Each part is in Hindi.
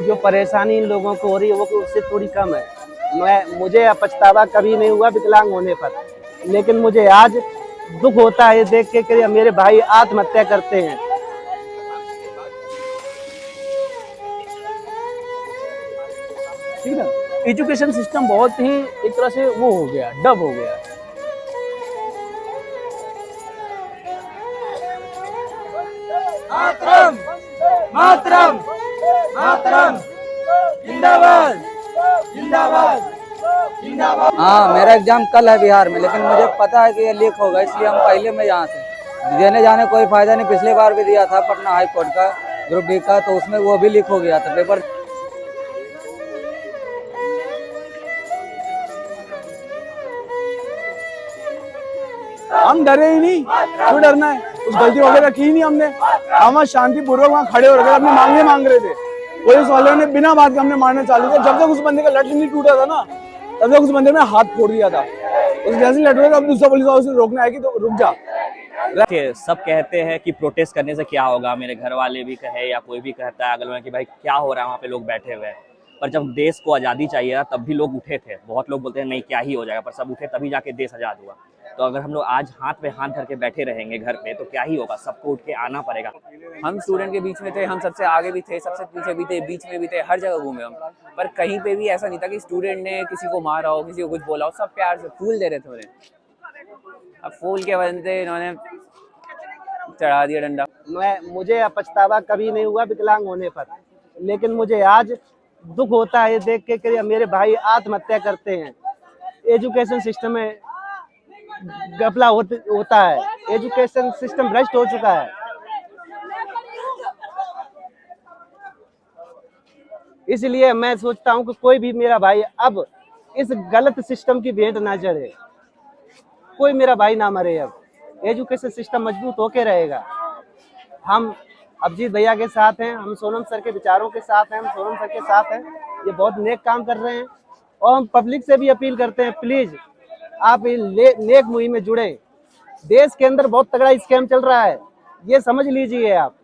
जो परेशानी इन लोगों को हो रही है वो उससे थोड़ी कम है। मुझे पछतावा कभी नहीं हुआ विकलांग होने पर, लेकिन मुझे आज दुख होता है देख के कि मेरे भाई आत्महत्या करते हैं। ठीक ना, एजुकेशन सिस्टम बहुत ही एक तरह से वो हो गया, डब हो गया। मातरम मातरम मातरम जिंदाबाद जिंदाबाद जिंदाबाद। हाँ, मेरा एग्जाम कल है बिहार में, लेकिन मुझे पता है कि ये लीक होगा, इसलिए हम पहले में यहाँ से देने जाने कोई फायदा नहीं। पिछली बार भी दिया था पटना हाई कोर्ट का ग्रुप डी का, तो उसमें वो भी लीक हो गया था पेपर। हम डरे ही नहीं, क्यों डरना है? कुछ गलती वगैरह की नहीं हमने। हम शांतिपूर्वक वहाँ खड़े हो रहे थे, अपनी मांगे मांग रहे थे। पुलिस वालों ने बिना बात के हमने मारना चालू किया। जब तक उस बंदे का लट नहीं टूटा था ना, तब तक उस बंदे ने हाथ फोड़ दिया था। उस जैसे लट हुआ, अब दूसरा पुलिस वाला उसे रोकने आएगी तो रुक जा। सब कहते हैं कि प्रोटेस्ट करने से क्या होगा, मेरे घर वाले भी कहे या कोई भी कहता है अगल में कि भाई क्या हो रहा है, वहाँ पे लोग बैठे हुए हैं। पर जब देश को आज़ादी चाहिए था तब भी लोग उठे थे। बहुत लोग बोलते हैं नहीं क्या ही हो जाएगा, पर सब उठे तभी जाके देश आज़ाद हुआ। तो अगर हम लोग आज हाथ पे हाथ धर के बैठे रहेंगे घर पे तो क्या ही होगा, सबको उठ के आना पड़ेगा। हम स्टूडेंट के बीच में थे, हम सबसे आगे भी थे, सबसे पीछे भी थे, बीच में भी थे, हर जगह घूमे हम। पर कहीं पे भी ऐसा नहीं था कि स्टूडेंट ने किसी को मारा हो, किसी को कुछ बोला हो। सब प्यार से फूल दे रहे थे उन्हें। अब फूल के बनते इन्होंने चढ़ा दिया डंडा। मुझे पछतावा कभी नहीं हुआ विकलांग होने पर, लेकिन मुझे आज दुख होता है देख के कि मेरे भाई आत्महत्या करते हैं। एजुकेशन सिस्टम में घपला होता है, एजुकेशन सिस्टम भ्रष्ट हो चुका है। इसलिए मैं सोचता हूं कि कोई भी मेरा भाई अब इस गलत सिस्टम की भेंट ना चढ़े, कोई मेरा भाई ना मरे। अब एजुकेशन सिस्टम मजबूत होके रहेगा। हम अभिजीत भैया के साथ हैं, हम सोनम सर के विचारों के साथ हैं, हम सोनम सर के साथ हैं। ये बहुत नेक काम कर रहे हैं और हम पब्लिक से भी अपील करते हैं, प्लीज आप नेक मुहिम में जुड़े। देश के अंदर बहुत तगड़ा स्कैम चल रहा है, ये समझ लीजिए आप।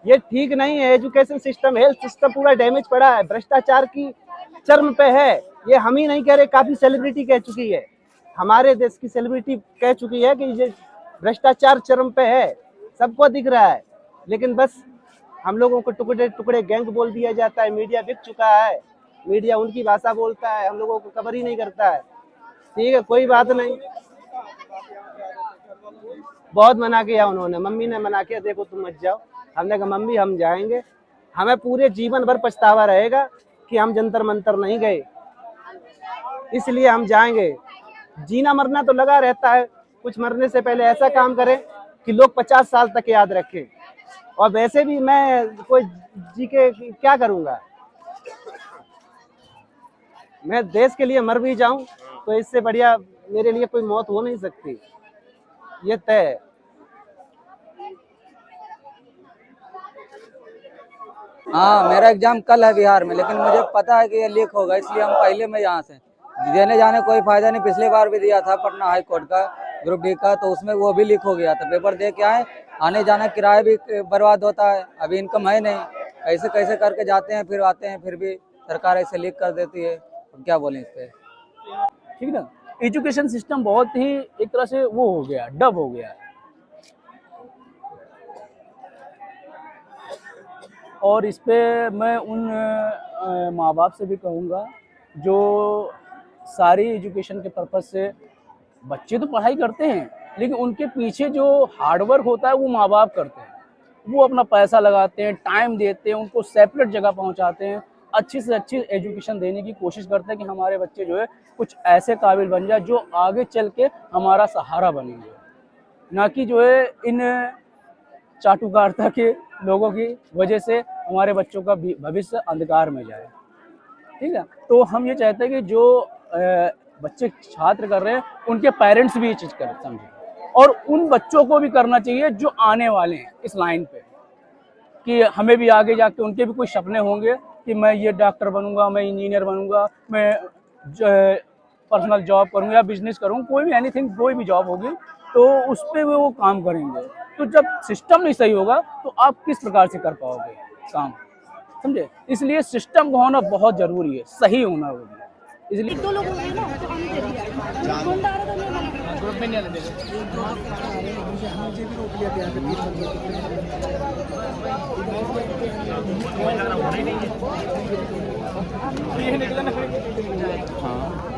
ये ठीक नहीं है। एजुकेशन सिस्टम, हेल्थ सिस्टम पूरा डैमेज पड़ा है, भ्रष्टाचार की चरम पे है। ये हम ही नहीं कह रहे, काफी सेलिब्रिटी कह चुकी है, हमारे देश की सेलिब्रिटी कह चुकी है कि ये भ्रष्टाचार चरम पे है, सबको दिख रहा है। लेकिन बस हम लोगों को टुकड़े टुकड़े गैंग बोल दिया जाता है। मीडिया बिक चुका है, मीडिया उनकी भाषा बोलता है, हम लोगों को कवर ही नहीं करता है। ठीक है, कोई बात नहीं। बहुत मना किया उन्होंने, मम्मी ने मना किया, देखो तुम मत जाओ। हमने कहा मम्मी हम जाएंगे, हमें पूरे जीवन भर पछतावा रहेगा कि हम जंतर मंतर नहीं गए, इसलिए हम जाएंगे। जीना मरना तो लगा रहता है, कुछ मरने से पहले ऐसा काम करें कि लोग 50 साल तक याद रखें। और वैसे भी मैं कोई जी के क्या करूंगा, मैं देश के लिए मर भी जाऊं तो इससे बढ़िया मेरे लिए कोई मौत हो नहीं सकती, ये तय है। हाँ, मेरा एग्जाम कल है बिहार में, लेकिन मुझे पता है कि ये लीक होगा, इसलिए हम पहले में यहाँ से देने जाने कोई फायदा नहीं। पिछली बार भी दिया था पटना हाई कोर्ट का ग्रुप डी का, तो उसमें वो भी लीक हो गया था। पेपर दे के आए, आने जाना किराया भी बर्बाद होता है, अभी इनकम है नहीं, कैसे कैसे करके जाते हैं, फिर आते हैं, फिर भी सरकार ऐसे लीक कर देती है। अब क्या बोलें इस पे। ठीक ना, एजुकेशन सिस्टम बहुत ही एक तरह से वो हो गया, डब हो गया है। और इस पे मैं उन माँ बाप से भी कहूँगा जो सारी एजुकेशन के पर्पज़ से, बच्चे तो पढ़ाई करते हैं लेकिन उनके पीछे जो हार्डवर्क होता है वो माँ बाप करते हैं। वो अपना पैसा लगाते हैं, टाइम देते हैं, उनको सेपरेट जगह पहुंचाते हैं, अच्छी से अच्छी एजुकेशन देने की कोशिश करते हैं कि हमारे बच्चे जो है कुछ ऐसे काबिल बन जाए जो आगे चल के हमारा सहारा बनेंगे, ना कि जो है इन चाटुकारिता के लोगों की वजह से हमारे बच्चों का भविष्य अंधकार में जाए। ठीक है, तो हम ये चाहते हैं कि जो बच्चे छात्र कर रहे हैं उनके पेरेंट्स भी ये चीज़ कर समझें, और उन बच्चों को भी करना चाहिए जो आने वाले हैं इस लाइन पे, कि हमें भी आगे जाके उनके भी कुछ सपने होंगे कि मैं ये डॉक्टर बनूंगा, मैं इंजीनियर बनूंगा, मैं पर्सनल जॉब करूंगा या बिजनेस करूंगा, कोई भी एनीथिंग, कोई भी जॉब होगी तो उस पर वो काम करेंगे। तो जब सिस्टम नहीं सही होगा तो आप किस प्रकार से कर पाओगे काम। समझे। इसलिए सिस्टम का होना बहुत जरूरी है, सही होना जरूरी है। इसलिए दो लोग हो गए ना तो आने दे दिया कौन आ रहा था मैं मना कर ग्रुप में नहीं आने देंगे। हाँ